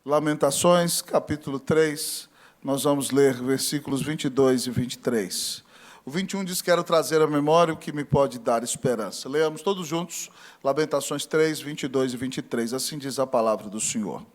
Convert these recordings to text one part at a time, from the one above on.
Lamentações, capítulo 3, nós vamos ler versículos 22 e 23. O 21 diz: quero trazer à memória o que me pode dar esperança. Leamos todos juntos, Lamentações 3, 22 e 23. Assim diz a palavra do Senhor.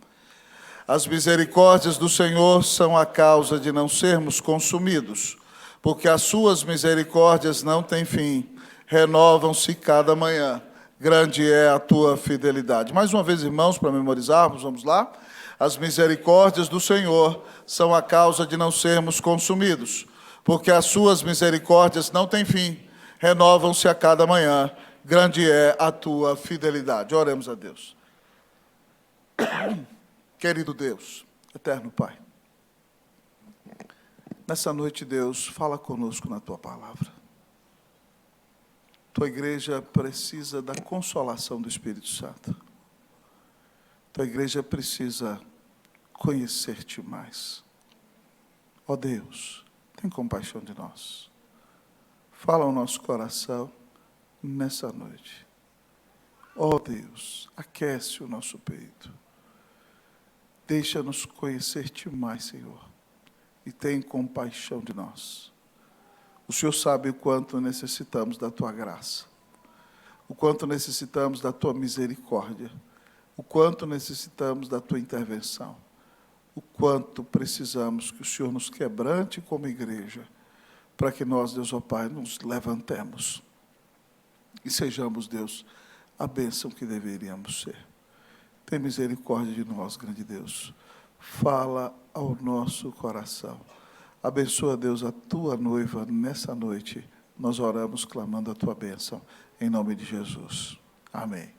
As misericórdias do Senhor são a causa de não sermos consumidos, porque as suas misericórdias não têm fim, renovam-se cada manhã. Grande é a tua fidelidade. Mais uma vez, irmãos, para memorizarmos, vamos lá? As misericórdias do Senhor são a causa de não sermos consumidos, porque as suas misericórdias não têm fim, renovam-se a cada manhã. Grande é a tua fidelidade. Oremos a Deus. Querido Deus, eterno Pai, nessa noite, Deus, fala conosco na tua palavra. Tua igreja precisa da consolação do Espírito Santo. Tua igreja precisa conhecer-te mais. Ó Deus, tem compaixão de nós. Fala ao nosso coração nessa noite. Ó Deus, aquece o nosso peito. Deixa-nos conhecer-te mais, Senhor. E tem compaixão de nós. O Senhor sabe o quanto necessitamos da tua graça. O quanto necessitamos da tua misericórdia. O quanto necessitamos da tua intervenção. O quanto precisamos que o Senhor nos quebrante como igreja, para que nós, Deus, ó Pai, nos levantemos e sejamos, Deus, a bênção que deveríamos ser. Tem misericórdia de nós, grande Deus. Fala ao nosso coração. Abençoa, Deus, a tua noiva nessa noite. Nós oramos clamando a tua bênção, em nome de Jesus. Amém.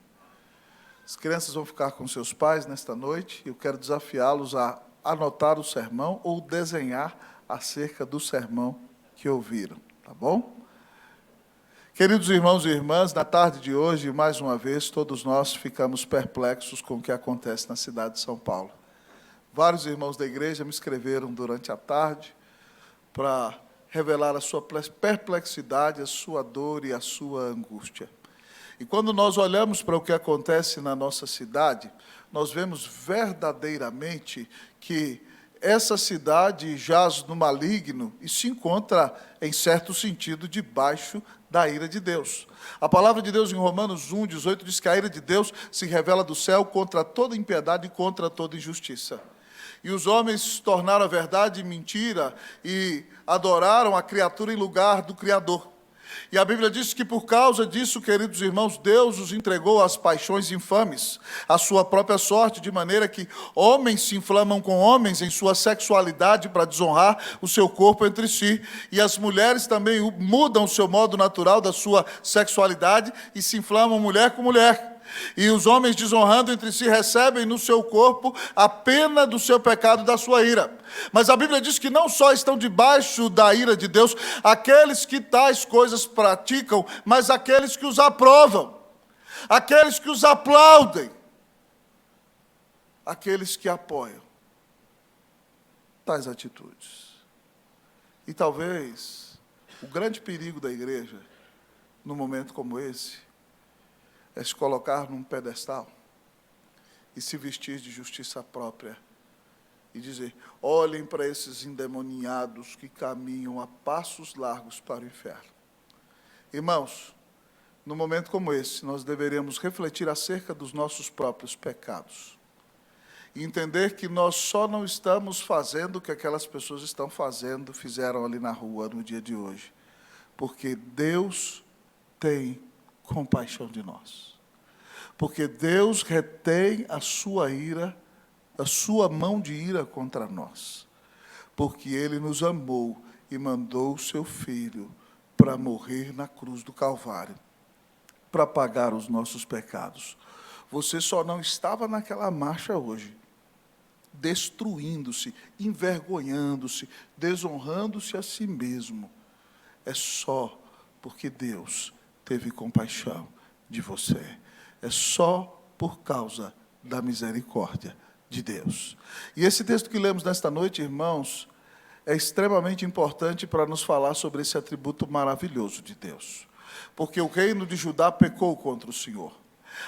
As crianças vão ficar com seus pais nesta noite. Eu quero desafiá-los a anotar o sermão ou desenhar acerca do sermão que ouviram, tá bom? Queridos irmãos e irmãs, na tarde de hoje, mais uma vez, todos nós ficamos perplexos com o que acontece na cidade de São Paulo. Vários irmãos da igreja me escreveram durante a tarde para revelar a sua perplexidade, a sua dor e a sua angústia. E quando nós olhamos para o que acontece na nossa cidade, nós vemos verdadeiramente que essa cidade jaz no maligno e se encontra, em certo sentido, debaixo da ira de Deus. A palavra de Deus em Romanos 1, 18 diz que a ira de Deus se revela do céu contra toda impiedade e contra toda injustiça. E os homens tornaram a verdade mentira e adoraram a criatura em lugar do Criador. E a Bíblia diz que por causa disso, queridos irmãos, Deus os entregou às paixões infames, à sua própria sorte, de maneira que homens se inflamam com homens em sua sexualidade para desonrar o seu corpo entre si, e as mulheres também mudam o seu modo natural da sua sexualidade e se inflamam mulher com mulher. E os homens, desonrando entre si, recebem no seu corpo a pena do seu pecado e da sua ira. Mas a Bíblia diz que não só estão debaixo da ira de Deus aqueles que tais coisas praticam, mas aqueles que os aprovam, aqueles que os aplaudem, aqueles que apoiam tais atitudes. E talvez o grande perigo da igreja, num momento como esse, é se colocar num pedestal e se vestir de justiça própria e dizer: olhem para esses endemoniados que caminham a passos largos para o inferno. Irmãos, num momento como esse, nós deveríamos refletir acerca dos nossos próprios pecados e entender que nós só não estamos fazendo o que aquelas pessoas fizeram ali na rua no dia de hoje, porque Deus tem compaixão de nós. Porque Deus retém a sua ira, a sua mão de ira contra nós. Porque Ele nos amou e mandou o seu Filho para morrer na cruz do Calvário, para pagar os nossos pecados. Você só não estava naquela marcha hoje, destruindo-se, envergonhando-se, desonrando-se a si mesmo. É só porque Deus teve compaixão de você. É só por causa da misericórdia de Deus. E esse texto que lemos nesta noite, irmãos, é extremamente importante para nos falar sobre esse atributo maravilhoso de Deus. Porque o reino de Judá pecou contra o Senhor.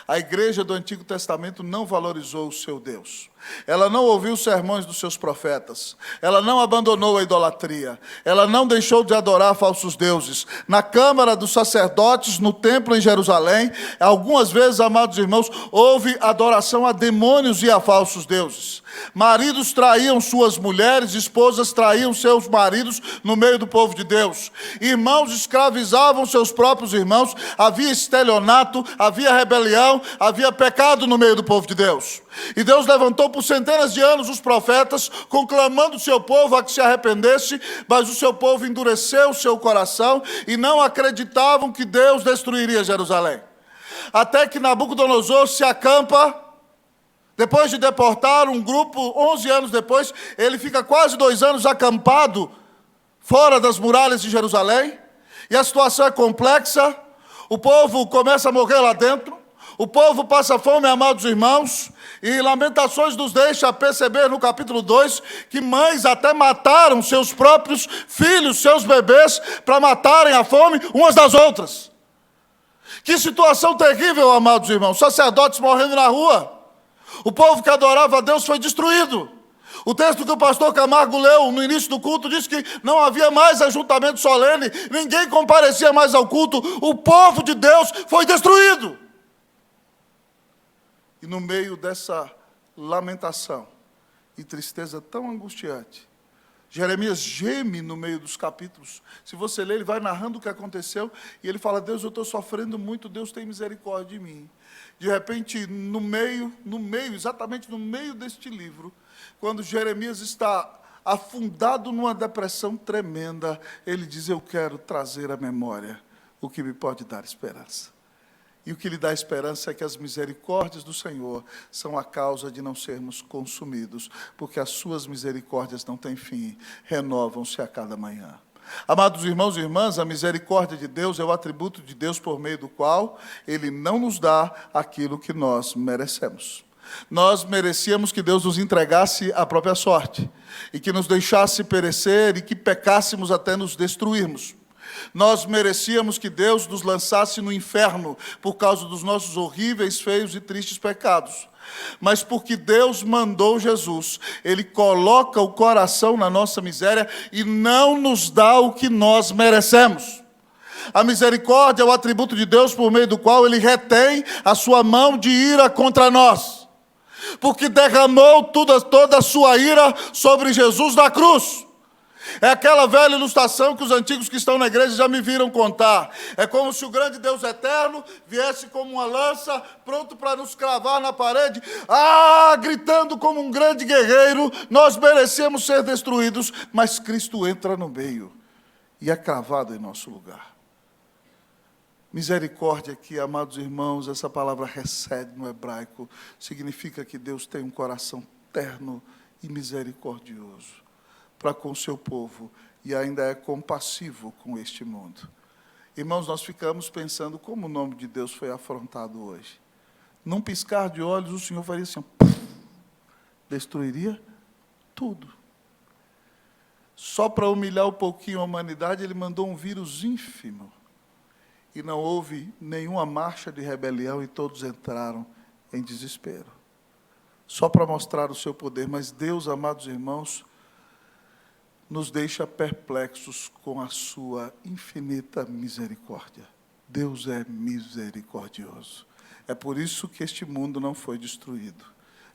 A igreja do Antigo Testamento não valorizou o seu Deus. Ela não ouviu os sermões dos seus profetas. Ela não abandonou a idolatria. Ela não deixou de adorar falsos deuses. Na Câmara dos Sacerdotes, no templo em Jerusalém, algumas vezes, amados irmãos, houve adoração a demônios e a falsos deuses. Maridos traíam suas mulheres, esposas traíam seus maridos no meio do povo de Deus. Irmãos escravizavam seus próprios irmãos. Havia estelionato, havia rebelião, havia pecado no meio do povo de Deus. E Deus levantou por centenas de anos os profetas, conclamando o seu povo a que se arrependesse, mas o seu povo endureceu o seu coração e não acreditavam que Deus destruiria Jerusalém. Até que Nabucodonosor se acampa, depois de deportar um grupo, 11 anos depois, ele fica quase 2 anos acampado fora das muralhas de Jerusalém, e a situação é complexa, o povo começa a morrer lá dentro, o povo passa fome, amados irmãos, e Lamentações nos deixa perceber no capítulo 2 que mães até mataram seus próprios filhos, seus bebês, para matarem a fome umas das outras. Que situação terrível, amados irmãos, sacerdotes morrendo na rua. O povo que adorava a Deus foi destruído. O texto que o pastor Camargo leu no início do culto diz que não havia mais ajuntamento solene, ninguém comparecia mais ao culto, o povo de Deus foi destruído. E no meio dessa lamentação e tristeza tão angustiante, Jeremias geme no meio dos capítulos. Se você ler, ele vai narrando o que aconteceu, e ele fala: Deus, eu estou sofrendo muito, Deus tem misericórdia de mim. De repente, exatamente no meio deste livro, quando Jeremias está afundado numa depressão tremenda, ele diz: eu quero trazer à memória o que me pode dar esperança. E o que lhe dá esperança é que as misericórdias do Senhor são a causa de não sermos consumidos, porque as suas misericórdias não têm fim, renovam-se a cada manhã. Amados irmãos e irmãs, a misericórdia de Deus é o atributo de Deus por meio do qual Ele não nos dá aquilo que nós merecemos. Nós merecíamos que Deus nos entregasse a própria sorte, e que nos deixasse perecer, e que pecássemos até nos destruirmos. Nós merecíamos que Deus nos lançasse no inferno por causa dos nossos horríveis, feios e tristes pecados. Mas porque Deus mandou Jesus, Ele coloca o coração na nossa miséria e não nos dá o que nós merecemos. A misericórdia é o atributo de Deus por meio do qual Ele retém a sua mão de ira contra nós, porque derramou toda a sua ira sobre Jesus na cruz. É aquela velha ilustração que os antigos que estão na igreja já me viram contar. É como se o grande Deus eterno viesse como uma lança, pronto para nos cravar na parede, gritando como um grande guerreiro. Nós merecemos ser destruídos, mas Cristo entra no meio e é cravado em nosso lugar. Misericórdia, que, amados irmãos, essa palavra recebe no hebraico, significa que Deus tem um coração terno e misericordioso para com o seu povo, e ainda é compassivo com este mundo. Irmãos, nós ficamos pensando como o nome de Deus foi afrontado hoje. Num piscar de olhos, o Senhor faria assim, destruiria tudo. Só para humilhar um pouquinho a humanidade, Ele mandou um vírus ínfimo, e não houve nenhuma marcha de rebelião, e todos entraram em desespero. Só para mostrar o seu poder. Mas Deus, amados irmãos, nos deixa perplexos com a sua infinita misericórdia. Deus é misericordioso. É por isso que este mundo não foi destruído.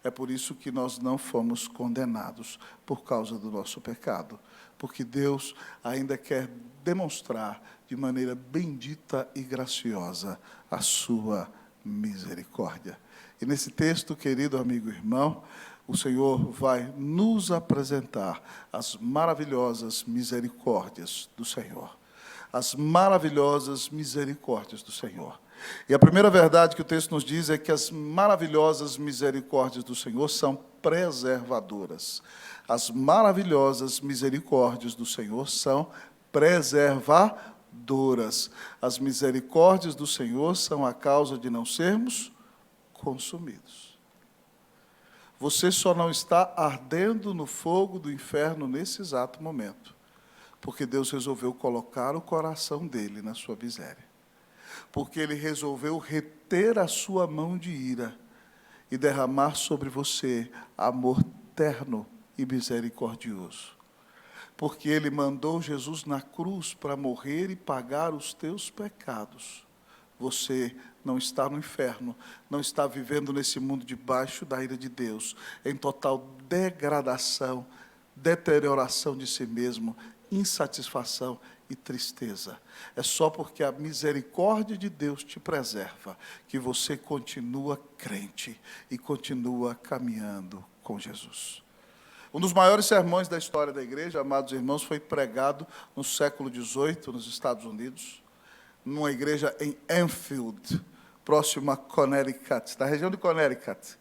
É por isso que nós não fomos condenados por causa do nosso pecado. Porque Deus ainda quer demonstrar de maneira bendita e graciosa a sua misericórdia. E nesse texto, querido amigo e irmão, o Senhor vai nos apresentar as maravilhosas misericórdias do Senhor. As maravilhosas misericórdias do Senhor. E a primeira verdade que o texto nos diz é que as maravilhosas misericórdias do Senhor são preservadoras. As maravilhosas misericórdias do Senhor são preservadoras. As misericórdias do Senhor são a causa de não sermos consumidos. Você só não está ardendo no fogo do inferno nesse exato momento, porque Deus resolveu colocar o coração dele na sua miséria. porque Ele resolveu reter a sua mão de ira e derramar sobre você amor terno e misericordioso. Porque Ele mandou Jesus na cruz para morrer e pagar os teus pecados. Você não está no inferno, não está vivendo nesse mundo debaixo da ira de Deus, em total degradação, deterioração de si mesmo, insatisfação e tristeza. É só porque a misericórdia de Deus te preserva que você continua crente e continua caminhando com Jesus. Um dos maiores sermões da história da igreja, amados irmãos, foi pregado no século XVIII, nos Estados Unidos, numa igreja em Enfield, próximo a Connecticut, na região de Connecticut,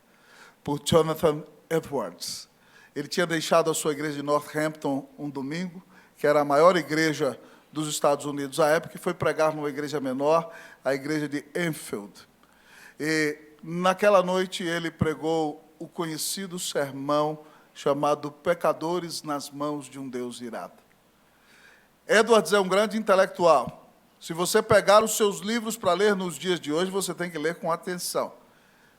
por Jonathan Edwards. Ele tinha deixado a sua igreja de Northampton um domingo, que era a maior igreja dos Estados Unidos à época, e foi pregar numa igreja menor, a igreja de Enfield. E naquela noite ele pregou o conhecido sermão chamado Pecadores nas Mãos de um Deus Irado. Edwards é um grande intelectual. Se você pegar os seus livros para ler nos dias de hoje, você tem que ler com atenção.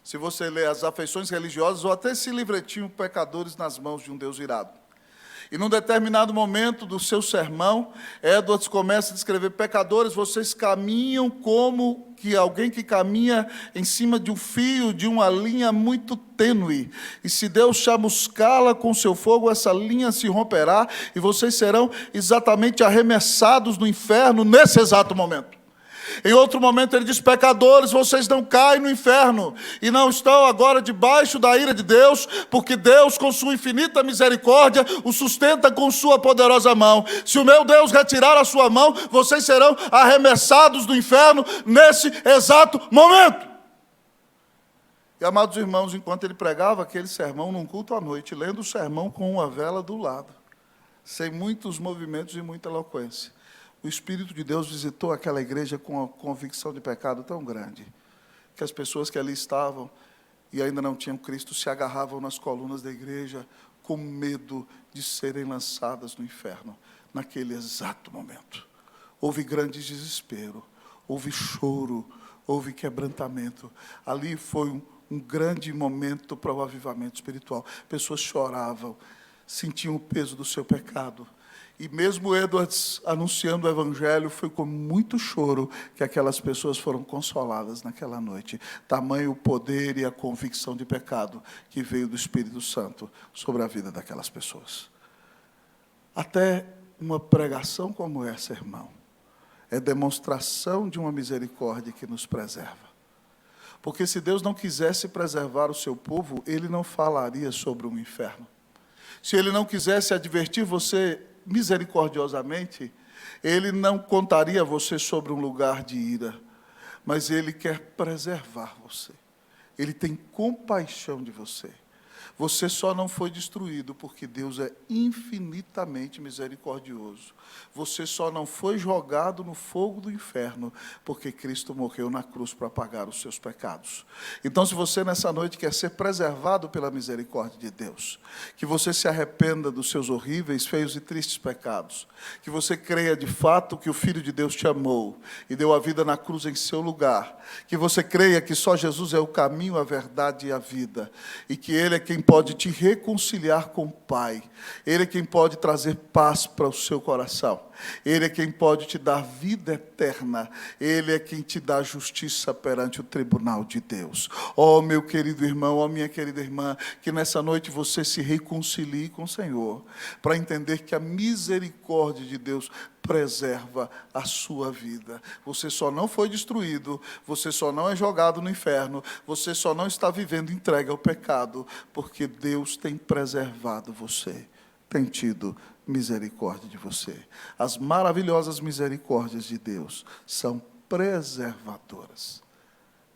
Se você ler as afeições religiosas, ou até esse livretinho, Pecadores nas Mãos de um Deus Irado. E num determinado momento do seu sermão, Edwards começa a descrever: pecadores, vocês caminham como que alguém que caminha em cima de um fio, de uma linha muito tênue. E se Deus chamuscá-la com seu fogo, essa linha se romperá e vocês serão exatamente arremessados no inferno nesse exato momento. Em outro momento ele diz: pecadores, vocês não caem no inferno e não estão agora debaixo da ira de Deus, porque Deus, com sua infinita misericórdia, o sustenta com sua poderosa mão. Se o meu Deus retirar a sua mão, vocês serão arremessados do inferno nesse exato momento. E, amados irmãos, enquanto ele pregava aquele sermão num culto à noite, lendo o sermão com uma vela do lado, sem muitos movimentos e muita eloquência, o Espírito de Deus visitou aquela igreja com uma convicção de pecado tão grande, que as pessoas que ali estavam e ainda não tinham Cristo se agarravam nas colunas da igreja com medo de serem lançadas no inferno, naquele exato momento. Houve grande desespero, houve choro, houve quebrantamento. Ali foi um grande momento para o avivamento espiritual. Pessoas choravam, sentiam o peso do seu pecado. E mesmo Edwards anunciando o Evangelho, foi com muito choro que aquelas pessoas foram consoladas naquela noite. Tamanho o poder e a convicção de pecado que veio do Espírito Santo sobre a vida daquelas pessoas. Até uma pregação como essa, irmão, é demonstração de uma misericórdia que nos preserva. Porque se Deus não quisesse preservar o seu povo, Ele não falaria sobre um inferno. Se Ele não quisesse advertir você misericordiosamente, Ele não contaria a você sobre um lugar de ira, mas Ele quer preservar você. Ele tem compaixão de você. Você só não foi destruído porque Deus é infinitamente misericordioso. Você só não foi jogado no fogo do inferno porque Cristo morreu na cruz para pagar os seus pecados. Então, se você nessa noite quer ser preservado pela misericórdia de Deus, que você se arrependa dos seus horríveis, feios e tristes pecados, que você creia de fato que o Filho de Deus te amou e deu a vida na cruz em seu lugar, que você creia que só Jesus é o caminho, a verdade e a vida, e que Ele é quem pode te reconciliar com o Pai. Ele é quem pode trazer paz para o seu coração. Ele é quem pode te dar vida eterna. Ele é quem te dá justiça perante o tribunal de Deus. Oh, meu querido irmão, oh, minha querida irmã, que nessa noite você se reconcilie com o Senhor, para entender que a misericórdia de Deus preserva a sua vida. Você só não foi destruído, você só não é jogado no inferno, você só não está vivendo entregue ao pecado, porque Deus tem preservado você, tem tido misericórdia de você. As maravilhosas misericórdias de Deus são preservadoras.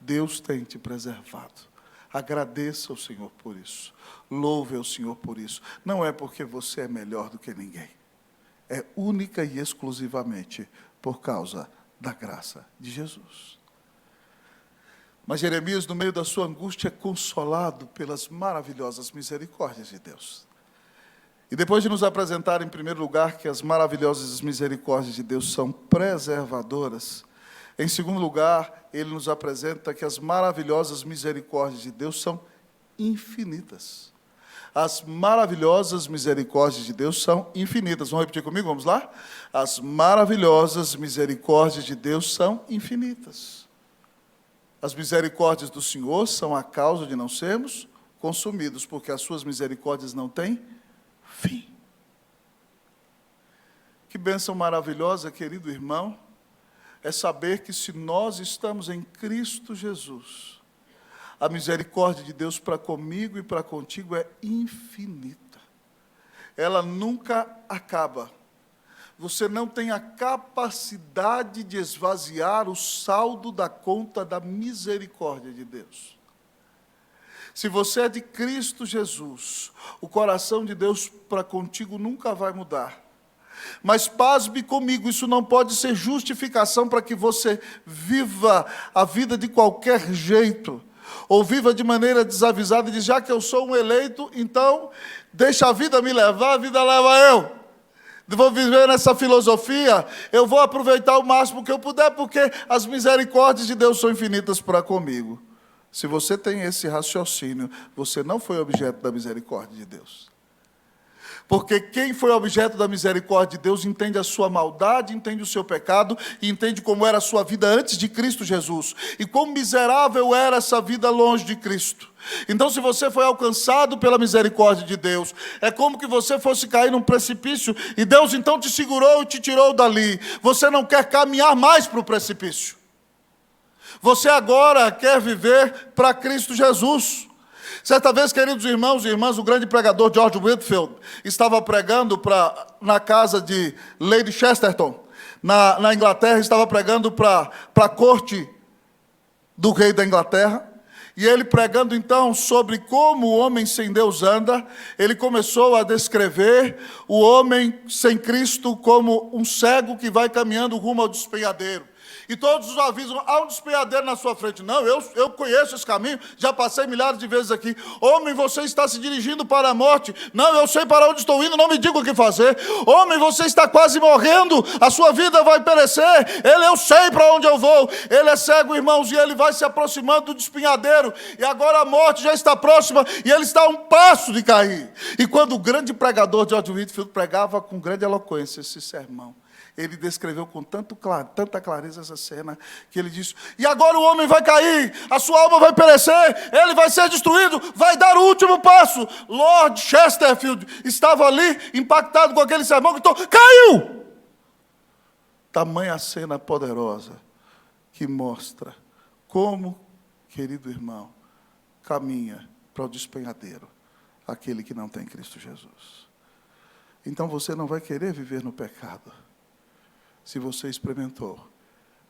Deus tem te preservado. Agradeça ao Senhor por isso. Louve ao Senhor por isso. Não é porque você é melhor do que ninguém. É única e exclusivamente por causa da graça de Jesus. Mas Jeremias, no meio da sua angústia, é consolado pelas maravilhosas misericórdias de Deus. E depois de nos apresentar, em primeiro lugar, que as maravilhosas misericórdias de Deus são preservadoras, Em segundo lugar, ele nos apresenta que as maravilhosas misericórdias de Deus são infinitas. As maravilhosas misericórdias de Deus são infinitas. Vamos repetir comigo? Vamos lá? As maravilhosas misericórdias de Deus são infinitas. As misericórdias do Senhor são a causa de não sermos consumidos, porque as suas misericórdias não têm fim. Que bênção maravilhosa, querido irmão, é saber que se nós estamos em Cristo Jesus, a misericórdia de Deus para comigo e para contigo é infinita. Ela nunca acaba. Você não tem a capacidade de esvaziar o saldo da conta da misericórdia de Deus. Se você é de Cristo Jesus, o coração de Deus para contigo nunca vai mudar. Mas pasme comigo, isso não pode ser justificação para que você viva a vida de qualquer jeito, ou viva de maneira desavisada e diz, já que eu sou um eleito, então deixa a vida me levar, a vida leva eu. Vou viver nessa filosofia, eu vou aproveitar o máximo que eu puder, porque as misericórdias de Deus são infinitas para comigo. Se você tem esse raciocínio, você não foi objeto da misericórdia de Deus. Porque quem foi objeto da misericórdia de Deus entende a sua maldade, entende o seu pecado e entende como era a sua vida antes de Cristo Jesus. E quão miserável era essa vida longe de Cristo. Então, se você foi alcançado pela misericórdia de Deus, é como que você fosse cair num precipício e Deus então te segurou e te tirou dali. Você não quer caminhar mais para o precipício. Você agora quer viver para Cristo Jesus. Certa vez, queridos irmãos e irmãs, o grande pregador George Whitefield estava pregando na casa de Lady Chesterton, na Inglaterra, estava pregando para a corte do rei da Inglaterra, e ele pregando então sobre como o homem sem Deus anda, ele começou a descrever o homem sem Cristo como um cego que vai caminhando rumo ao despenhadeiro. E todos os avisam, há um despenhadeiro na sua frente. Não, eu conheço esse caminho, já passei milhares de vezes aqui. Homem, você está se dirigindo para a morte. Não, eu sei para onde estou indo, não me diga o que fazer. Homem, você está quase morrendo, a sua vida vai perecer. Eu sei para onde eu vou. Ele é cego, irmãos, e ele vai se aproximando do despenhadeiro. E agora a morte já está próxima, e ele está a um passo de cair. E quando o grande pregador George Whitefield pregava com grande eloquência esse sermão, ele descreveu com tanta clareza essa cena, que ele disse, e agora o homem vai cair, a sua alma vai perecer, ele vai ser destruído, vai dar o último passo. Lord Chesterfield estava ali, impactado com aquele sermão, que caiu! Tamanha cena poderosa, que mostra como, querido irmão, caminha para o despenhadeiro aquele que não tem Cristo Jesus. Então você não vai querer viver no pecado, se você experimentou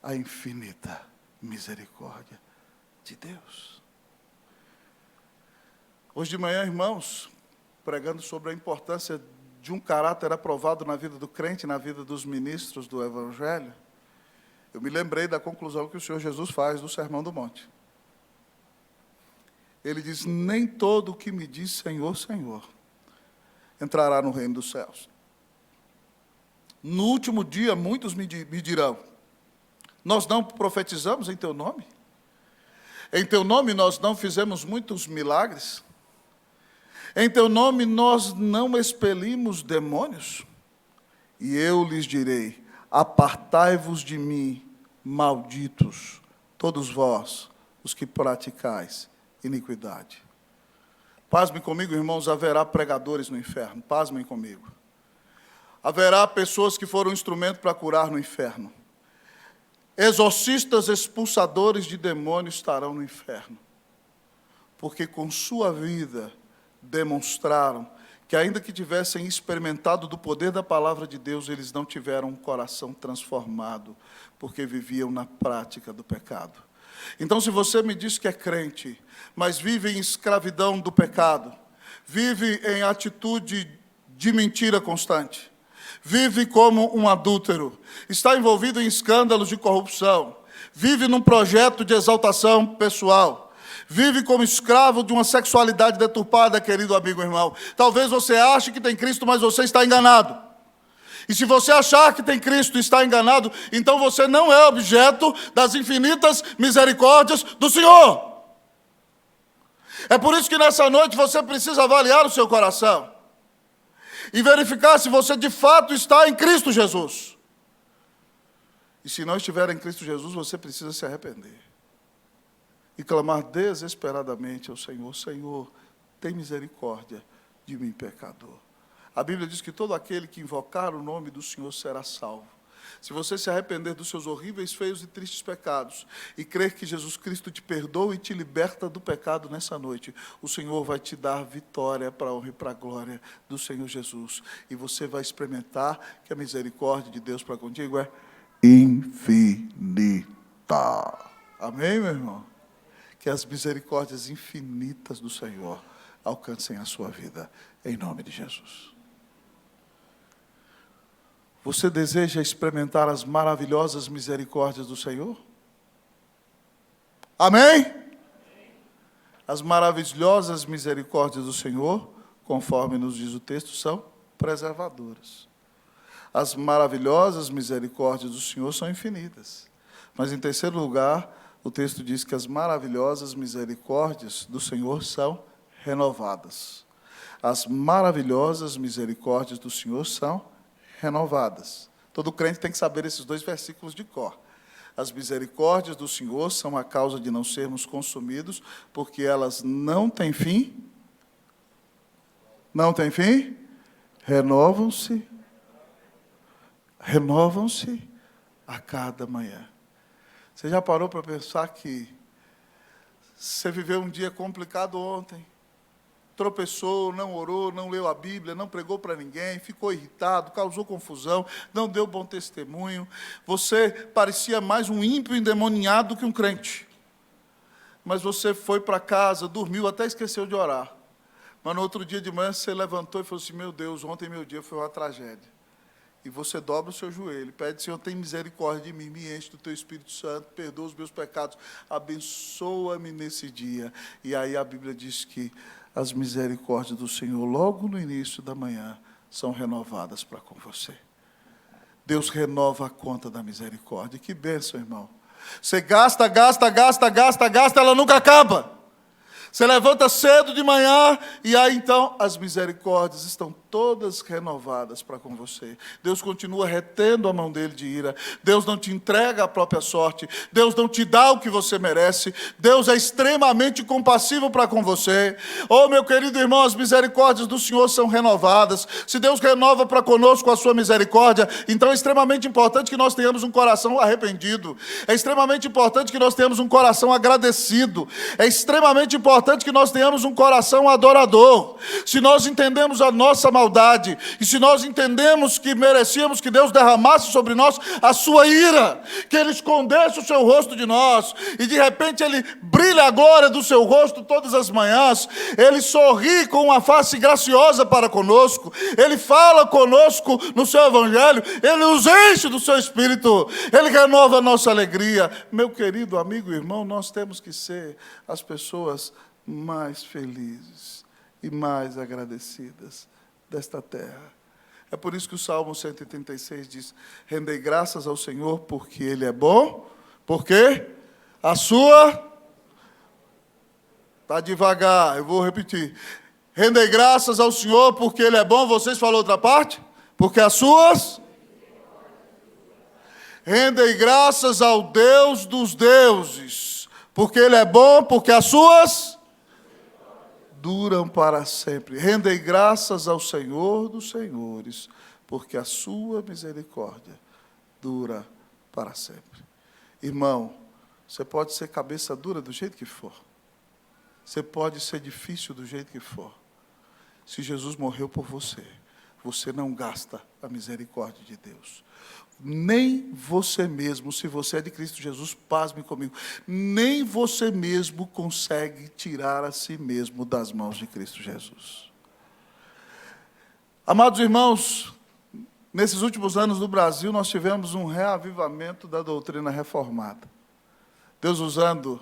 a infinita misericórdia de Deus. Hoje de manhã, irmãos, pregando sobre a importância de um caráter aprovado na vida do crente, na vida dos ministros do Evangelho, eu me lembrei da conclusão que o Senhor Jesus faz do Sermão do Monte. Ele diz, nem todo o que me diz Senhor, Senhor, entrará no reino dos céus. No último dia, muitos me dirão, nós não profetizamos em teu nome? Em teu nome nós não fizemos muitos milagres? Em teu nome nós não expelimos demônios? E eu lhes direi, apartai-vos de mim, malditos, todos vós, os que praticais iniquidade. Pasmem comigo, irmãos, haverá pregadores no inferno, pasmem comigo. Haverá pessoas que foram instrumento para curar no inferno. Exorcistas expulsadores de demônios estarão no inferno. Porque com sua vida demonstraram que, ainda que tivessem experimentado do poder da palavra de Deus, eles não tiveram um coração transformado, porque viviam na prática do pecado. Então, se você me diz que é crente, mas vive em escravidão do pecado, vive em atitude de mentira constante, vive como um adúltero, está envolvido em escândalos de corrupção, vive num projeto de exaltação pessoal, vive como escravo de uma sexualidade deturpada, querido amigo e irmão. Talvez você ache que tem Cristo, mas você está enganado. E se você achar que tem Cristo e está enganado, então você não é objeto das infinitas misericórdias do Senhor. É por isso que nessa noite você precisa avaliar o seu coração e verificar se você de fato está em Cristo Jesus. E se não estiver em Cristo Jesus, você precisa se arrepender e clamar desesperadamente ao Senhor: Senhor, tem misericórdia de mim, pecador. A Bíblia diz que todo aquele que invocar o nome do Senhor será salvo. Se você se arrepender dos seus horríveis, feios e tristes pecados e crer que Jesus Cristo te perdoa e te liberta do pecado nessa noite, o Senhor vai te dar vitória para a honra e para a glória do Senhor Jesus. E você vai experimentar que a misericórdia de Deus para contigo é infinita. Amém, meu irmão? Que as misericórdias infinitas do Senhor alcancem a sua vida, em nome de Jesus. Você deseja experimentar as maravilhosas misericórdias do Senhor? Amém? As maravilhosas misericórdias do Senhor, conforme nos diz o texto, são preservadoras. As maravilhosas misericórdias do Senhor são infinitas. Mas, em terceiro lugar, o texto diz que as maravilhosas misericórdias do Senhor são renovadas. As maravilhosas misericórdias do Senhor são renovadas. Todo crente tem que saber esses dois versículos de cor. As misericórdias do Senhor são a causa de não sermos consumidos, porque elas não têm fim. Não têm fim? Renovam-se a cada manhã. Você já parou para pensar que você viveu um dia complicado ontem? Tropeçou, não orou, não leu a Bíblia, não pregou para ninguém, ficou irritado, causou confusão, não deu bom testemunho. Você parecia mais um ímpio endemoniado do que um crente. Mas você foi para casa, dormiu, até esqueceu de orar. Mas no outro dia de manhã você levantou e falou assim: meu Deus, ontem meu dia foi uma tragédia. E você dobra o seu joelho, pede: Senhor, tem misericórdia de mim, me enche do teu Espírito Santo, perdoa os meus pecados, abençoa-me nesse dia. E aí a Bíblia diz que as misericórdias do Senhor, logo no início da manhã, são renovadas para com você. Deus renova a conta da misericórdia. Que bênção, irmão. Você gasta, ela nunca acaba. Você levanta cedo de manhã e aí então as misericórdias estão todas renovadas para com você. Deus continua retendo a mão dele de ira. Deus não te entrega a própria sorte. Deus não te dá o que você merece. Deus é extremamente compassivo para com você. Oh, meu querido irmão, as misericórdias do Senhor são renovadas. Se Deus renova para conosco a sua misericórdia, então é extremamente importante que nós tenhamos um coração arrependido. É extremamente importante que nós tenhamos um coração agradecido. É extremamente importante que nós tenhamos um coração adorador. Se nós entendemos a nossa maldade, e se nós entendemos que merecíamos que Deus derramasse sobre nós a sua ira, que Ele escondesse o seu rosto de nós, e de repente Ele brilha a glória do seu rosto todas as manhãs, Ele sorri com uma face graciosa para conosco, Ele fala conosco no seu evangelho, Ele nos enche do seu Espírito, Ele renova a nossa alegria. Meu querido amigo e irmão, nós temos que ser as pessoas mais felizes e mais agradecidas desta terra. É por isso que o Salmo 136 diz: rendei graças ao Senhor porque Ele é bom, porque a sua... Está devagar, eu vou repetir. Rendei graças ao Senhor porque Ele é bom. Vocês falaram outra parte? Porque as suas... Rendei graças ao Deus dos deuses, porque Ele é bom, porque as suas... duram para sempre. Rendei graças ao Senhor dos senhores, porque a sua misericórdia dura para sempre. Irmão, você pode ser cabeça dura do jeito que for. Você pode ser difícil do jeito que for. Se Jesus morreu por você, você não gasta a misericórdia de Deus. Nem você mesmo, se você é de Cristo Jesus, pasme comigo, nem você mesmo consegue tirar a si mesmo das mãos de Cristo Jesus. Amados irmãos, nesses últimos anos no Brasil, nós tivemos um reavivamento da doutrina reformada. Deus usando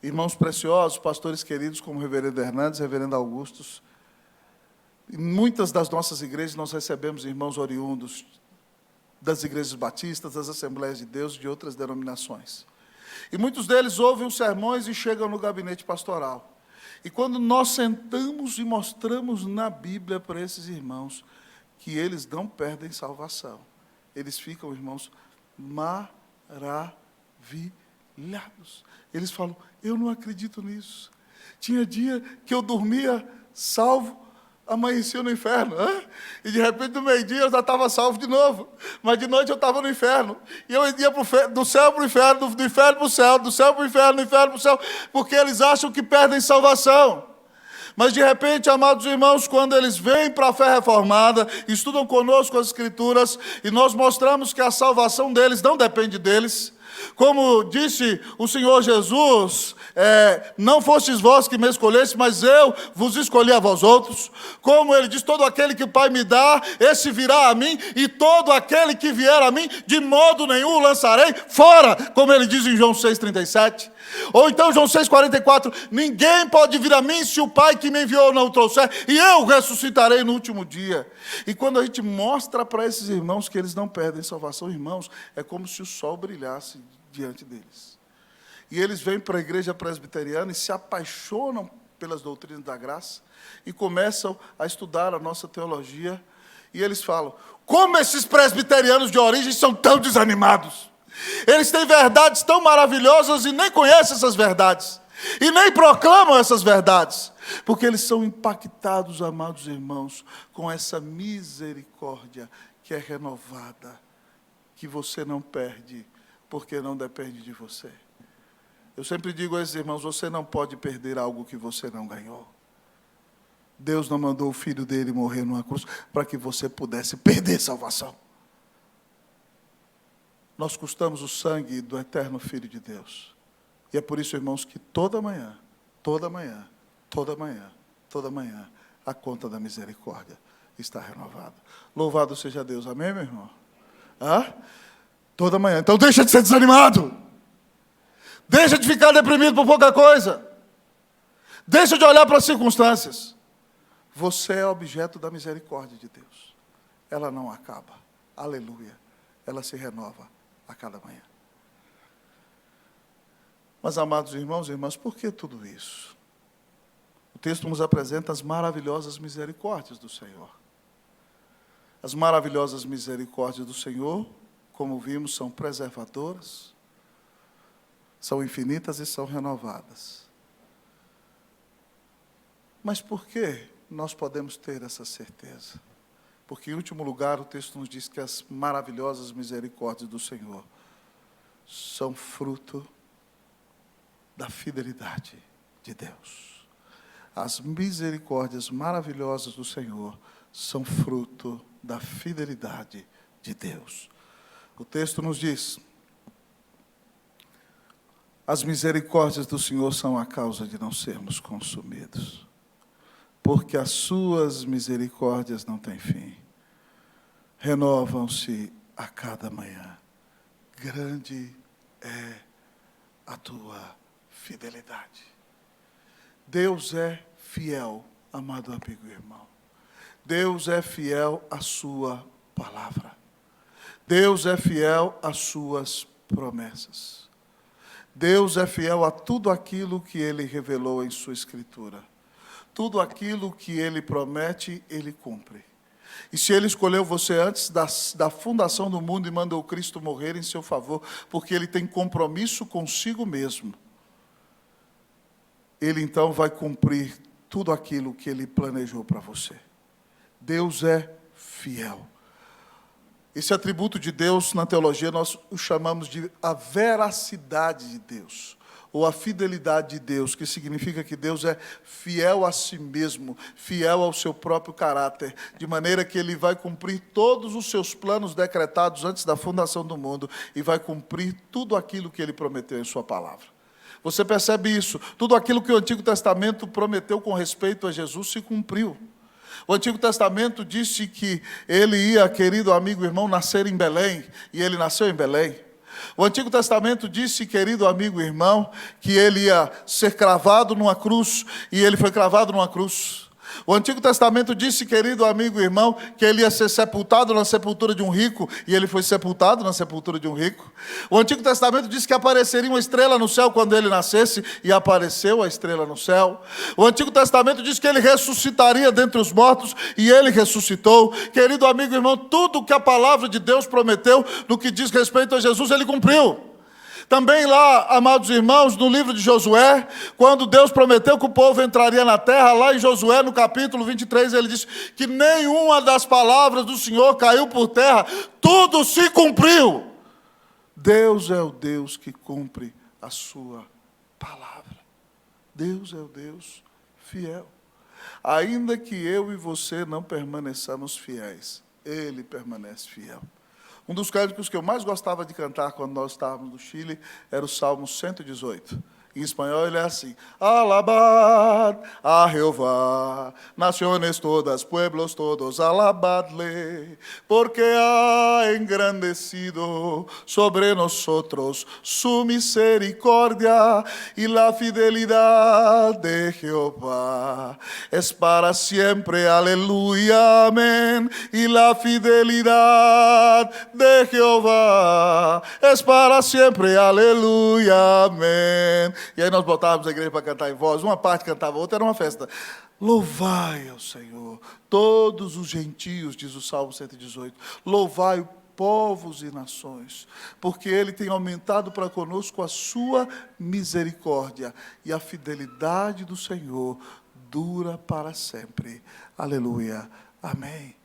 irmãos preciosos, pastores queridos, como o reverendo Hernandes, reverendo Augustos. Em muitas das nossas igrejas nós recebemos irmãos oriundos das igrejas batistas, das Assembleias de Deus, de outras denominações. E muitos deles ouvem os sermões e chegam no gabinete pastoral. E quando nós sentamos e mostramos na Bíblia para esses irmãos que eles não perdem salvação, eles ficam, irmãos, maravilhados. Eles falam, eu não acredito nisso. Tinha dia que eu dormia salvo, amanhecia no inferno. E de repente, no meio-dia, eu já estava salvo de novo. Mas de noite eu estava no inferno. E eu ia do céu para o inferno, do inferno para o céu, do céu para o inferno, do inferno para o céu, porque eles acham que perdem salvação. Mas de repente, amados irmãos, quando eles vêm para a fé reformada, estudam conosco as Escrituras, e nós mostramos que a salvação deles não depende deles. Como disse o Senhor Jesus, não fostes vós que me escolheste, mas eu vos escolhi a vós outros. Como ele diz, todo aquele que o Pai me dá, esse virá a mim, e todo aquele que vier a mim, de modo nenhum o lançarei fora, como ele diz em João 6,37. Ou então João 6,44, ninguém pode vir a mim se o Pai que me enviou não o trouxer, e eu ressuscitarei no último dia. E quando a gente mostra para esses irmãos que eles não perdem salvação, irmãos, é como se o sol brilhasse diante deles. E eles vêm para a igreja presbiteriana e se apaixonam pelas doutrinas da graça, e começam a estudar a nossa teologia, e eles falam, como esses presbiterianos de origem são tão desanimados? Eles têm verdades tão maravilhosas e nem conhecem essas verdades. E nem proclamam essas verdades. Porque eles são impactados, amados irmãos, com essa misericórdia que é renovada. Que você não perde, porque não depende de você. Eu sempre digo a esses irmãos, você não pode perder algo que você não ganhou. Deus não mandou o Filho dele morrer numa cruz para que você pudesse perder salvação. Nós custamos o sangue do eterno Filho de Deus. E é por isso, irmãos, que toda manhã, a conta da misericórdia está renovada. Louvado seja Deus. Amém, meu irmão? Toda manhã. Então deixa de ser desanimado. Deixa de ficar deprimido por pouca coisa. Deixa de olhar para as circunstâncias. Você é objeto da misericórdia de Deus. Ela não acaba. Aleluia. Ela se renova a cada manhã. Mas, amados irmãos e irmãs, por que tudo isso? O texto nos apresenta as maravilhosas misericórdias do Senhor. As maravilhosas misericórdias do Senhor, como vimos, são preservadoras, são infinitas e são renovadas. Mas por que nós podemos ter essa certeza? Porque, em último lugar, o texto nos diz que as maravilhosas misericórdias do Senhor são fruto da fidelidade de Deus. As misericórdias maravilhosas do Senhor são fruto da fidelidade de Deus. O texto nos diz, as misericórdias do Senhor são a causa de não sermos consumidos, porque as suas misericórdias não têm fim, renovam-se a cada manhã. Grande é a tua fidelidade. Deus é fiel, amado amigo e irmão. Deus é fiel à sua palavra. Deus é fiel às suas promessas. Deus é fiel a tudo aquilo que Ele revelou em sua Escritura. Tudo aquilo que Ele promete, Ele cumpre. E se Ele escolheu você antes da fundação do mundo e mandou Cristo morrer em seu favor, porque Ele tem compromisso consigo mesmo, Ele então vai cumprir tudo aquilo que Ele planejou para você. Deus é fiel. Esse atributo de Deus, na teologia, nós o chamamos de a veracidade de Deus, ou a fidelidade de Deus, que significa que Deus é fiel a si mesmo, fiel ao seu próprio caráter, de maneira que Ele vai cumprir todos os seus planos decretados antes da fundação do mundo, e vai cumprir tudo aquilo que Ele prometeu em sua palavra. Você percebe isso? Tudo aquilo que o Antigo Testamento prometeu com respeito a Jesus se cumpriu. O Antigo Testamento disse que Ele ia, querido amigo e irmão, nascer em Belém, e Ele nasceu em Belém. O Antigo Testamento disse, querido amigo e irmão, que Ele ia ser cravado numa cruz, e Ele foi cravado numa cruz. O Antigo Testamento disse, querido amigo e irmão, que ele ia ser sepultado na sepultura de um rico, e ele foi sepultado na sepultura de um rico. O Antigo Testamento disse que apareceria uma estrela no céu quando ele nascesse, e apareceu a estrela no céu. O Antigo Testamento diz que ele ressuscitaria dentre os mortos, e ele ressuscitou. Querido amigo e irmão, tudo que a palavra de Deus prometeu no que diz respeito a Jesus, ele cumpriu. Também lá, amados irmãos, no livro de Josué, quando Deus prometeu que o povo entraria na terra, lá em Josué, no capítulo 23, ele disse que nenhuma das palavras do Senhor caiu por terra, tudo se cumpriu. Deus é o Deus que cumpre a sua palavra. Deus é o Deus fiel. Ainda que eu e você não permaneçamos fiéis, Ele permanece fiel. Um dos cânticos que eu mais gostava de cantar quando nós estávamos no Chile era o Salmo 118. Em espanhol ele é assim: Alabad a Jehová, naciones todas, pueblos todos, alabadle, porque ha engrandecido sobre nosotros su misericordia y la fidelidad de Jehová es para siempre, aleluya, amén, y la fidelidad de Jehová es para siempre, aleluya, amén. E aí nós botávamos a igreja para cantar em voz, uma parte cantava, outra era uma festa. Louvai ao Senhor, todos os gentios, diz o Salmo 118, louvai povos e nações, porque Ele tem aumentado para conosco a sua misericórdia, e a fidelidade do Senhor dura para sempre. Aleluia, amém.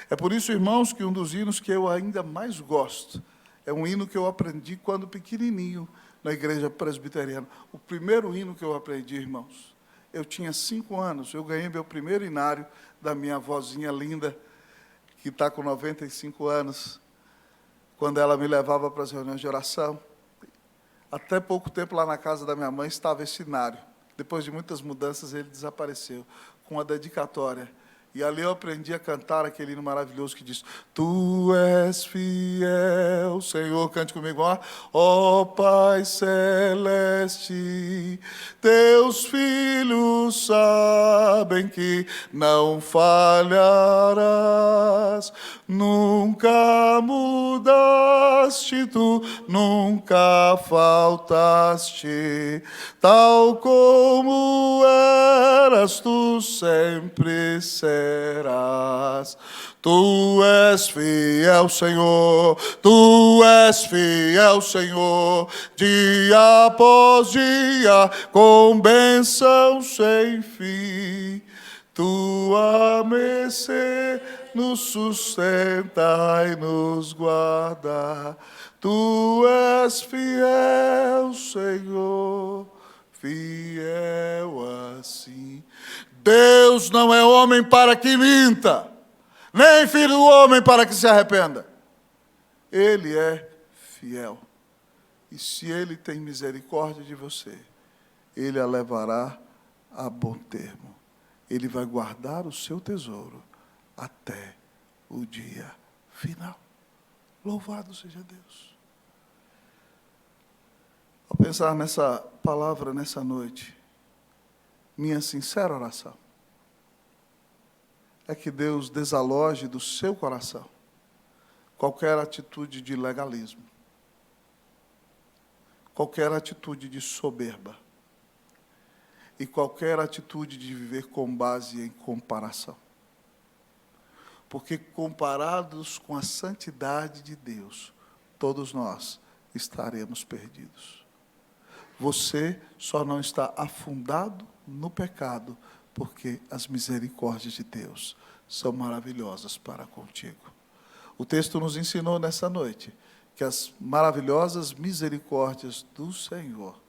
É por isso, irmãos, que um dos hinos que eu ainda mais gosto, é um hino que eu aprendi quando pequenininho, na igreja presbiteriana. O primeiro hino que eu aprendi, irmãos, eu tinha 5 anos, eu ganhei meu primeiro hinário da minha avózinha linda, que está com 95 anos, quando ela me levava para as reuniões de oração. Até pouco tempo, lá na casa da minha mãe, estava esse hinário. Depois de muitas mudanças, ele desapareceu, com a dedicatória. E ali eu aprendi a cantar aquele hino maravilhoso que diz: Tu és fiel, Senhor, cante comigo, ó Pai celeste, teus filhos sabem que não falharás, nunca mudaste, tu nunca faltaste, tal como eras, tu sempre serás. Tu és fiel, Senhor, Tu és fiel, Senhor, dia após dia, com bênção sem fim. Tua mercê nos sustenta e nos guarda. Tu és fiel, Senhor, fiel assim. Deus não é homem para que minta, nem filho do homem para que se arrependa. Ele é fiel. E se Ele tem misericórdia de você, Ele a levará a bom termo. Ele vai guardar o seu tesouro até o dia final. Louvado seja Deus. Ao pensar nessa palavra nessa noite, minha sincera oração é que Deus desaloje do seu coração qualquer atitude de legalismo, qualquer atitude de soberba e qualquer atitude de viver com base em comparação. Porque comparados com a santidade de Deus, todos nós estaremos perdidos. Você só não está afundado no pecado, porque as misericórdias de Deus são maravilhosas para contigo. O texto nos ensinou nessa noite que as maravilhosas misericórdias do Senhor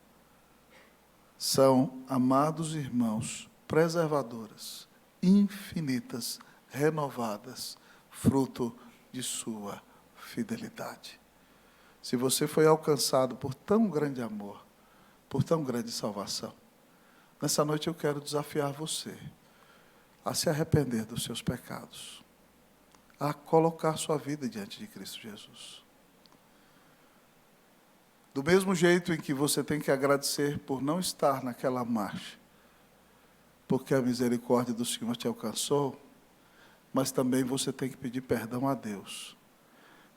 são, amados irmãos, preservadoras, infinitas, renovadas, fruto de sua fidelidade. Se você foi alcançado por tão grande amor, por tão grande salvação, nessa noite eu quero desafiar você a se arrepender dos seus pecados, a colocar sua vida diante de Cristo Jesus. Do mesmo jeito em que você tem que agradecer por não estar naquela marcha, porque a misericórdia do Senhor te alcançou, mas também você tem que pedir perdão a Deus,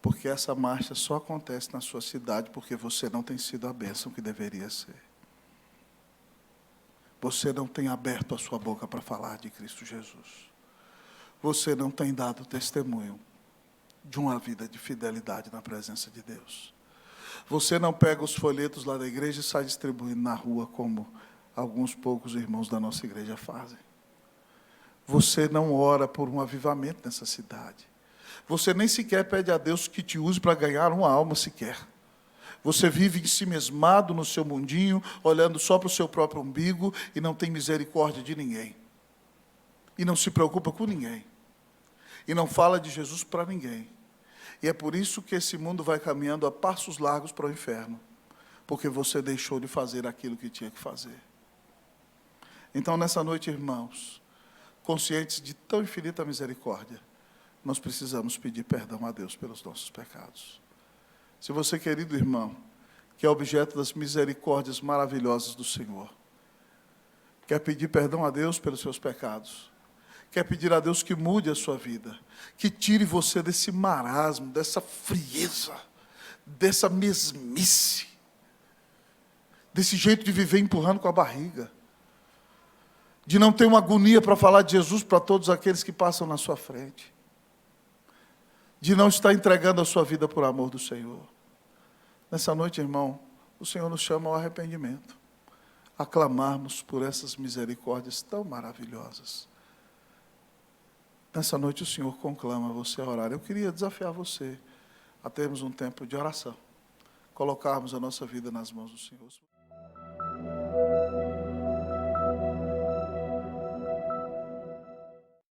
porque essa marcha só acontece na sua cidade porque você não tem sido a bênção que deveria ser. Você não tem aberto a sua boca para falar de Cristo Jesus. Você não tem dado testemunho de uma vida de fidelidade na presença de Deus. Você não pega os folhetos lá da igreja e sai distribuindo na rua como alguns poucos irmãos da nossa igreja fazem. Você não ora por um avivamento nessa cidade. Você nem sequer pede a Deus que te use para ganhar uma alma sequer. Você vive ensimesmado no seu mundinho, olhando só para o seu próprio umbigo e não tem misericórdia de ninguém. E não se preocupa com ninguém. E não fala de Jesus para ninguém. E é por isso que esse mundo vai caminhando a passos largos para o inferno. Porque você deixou de fazer aquilo que tinha que fazer. Então, nessa noite, irmãos, conscientes de tão infinita misericórdia, nós precisamos pedir perdão a Deus pelos nossos pecados. Se você, querido irmão, que é objeto das misericórdias maravilhosas do Senhor, quer pedir perdão a Deus pelos seus pecados, quer pedir a Deus que mude a sua vida, que tire você desse marasmo, dessa frieza, dessa mesmice, desse jeito de viver empurrando com a barriga, de não ter uma agonia para falar de Jesus para todos aqueles que passam na sua frente, de não estar entregando a sua vida por amor do Senhor. Nessa noite, irmão, o Senhor nos chama ao arrependimento, a clamarmos por essas misericórdias tão maravilhosas. Nessa noite o Senhor conclama você a orar. Eu queria desafiar você a termos um tempo de oração, colocarmos a nossa vida nas mãos do Senhor.